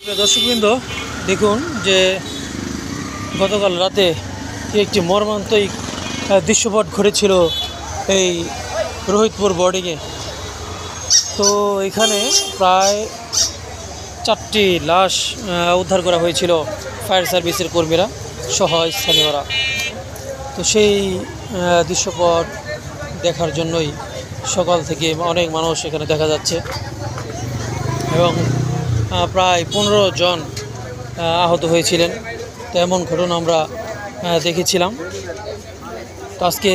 দর্শকবৃন্দ, দেখুন যে গতকাল রাতে একটি মর্মান্তিক দৃশ্যপট ঘটেছিল এই রোহিতপুর বোর্ডিংয়ে। তো এখানে প্রায় 4টি লাশ উদ্ধার করা হয়েছিল ফায়ার সার্ভিসের কর্মীরা সহ স্থানীয়রা। তো সেই দৃশ্যপট দেখার জন্যই সকাল থেকে অনেক মানুষ এখানে দেখা যাচ্ছে এবং প্রায় 15 জন আহত হয়েছিলেন। তো এমন ঘটনা আমরা দেখেছিলাম। তো আজকে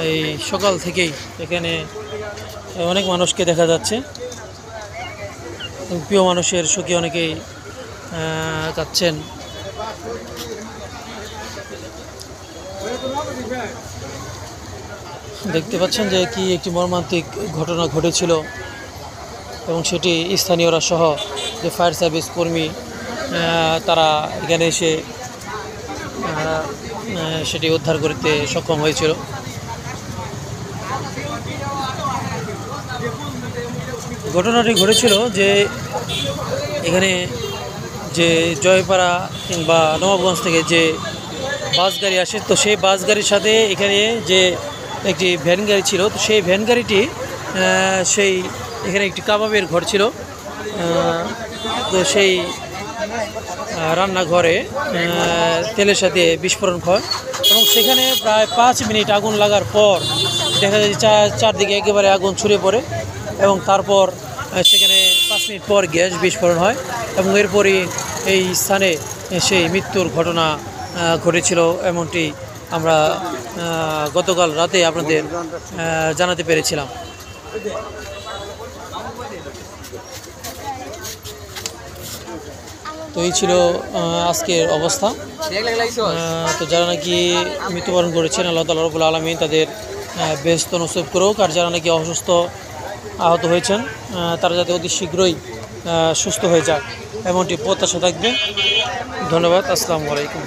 এই সকাল থেকেই এখানে অনেক মানুষকে দেখা যাচ্ছে। প্রিয় মানুষের শোকে অনেকেই যাচ্ছেন। দেখতে পাচ্ছেন যে কি একটি মর্মান্তিক ঘটনা ঘটেছিল এবং সেটি স্থানীয়রা সহ যে ফায়ার সার্ভিস কর্মী তারা এখানে এসে সেটি উদ্ধার করতে সক্ষম হয়েছিল। ঘটনাটি ঘটেছিল যে এখানে যে জয়পাড়া কিংবা নবাবগঞ্জ থেকে যে বাস গাড়ি আসে, তো সেই বাস গাড়ির সাথে এখানে যে একটি ভ্যান গাড়ি ছিল, তো সেই ভ্যান গাড়িটি সেই এখানে একটি কাবাবের ঘর ছিল। তো সেই রান্নাঘরে তেলের সাথে বিস্ফোরণ হয় এবং সেখানে প্রায় 5 মিনিট আগুন লাগার পর দেখা যায় চারদিকে একেবারে আগুন ছড়িয়ে পড়ে এবং তারপর সেখানে 5 মিনিট পর গ্যাস বিস্ফোরণ হয় এবং এরপরই এই স্থানে সেই মৃত্যুর ঘটনা ঘটেছিল। এমনটি আমরা গতকাল রাতে আপনাদের জানাতে পেরেছিলাম। তো এই ছিল আজকের অবস্থা। তো যারা নাকি মৃত্যুবরণ করেছেন, আল্লাহ তাআলা রব্বুল আলামিন তাদের বেহেশত নসিব করুক। আর যারা নাকি অসুস্থ আহত হয়েছেন তারা যাতে অতি শীঘ্রই সুস্থ হয়ে যাক এমনটি প্রত্যাশা থাকবে। ধন্যবাদ। আসসালামু আলাইকুম।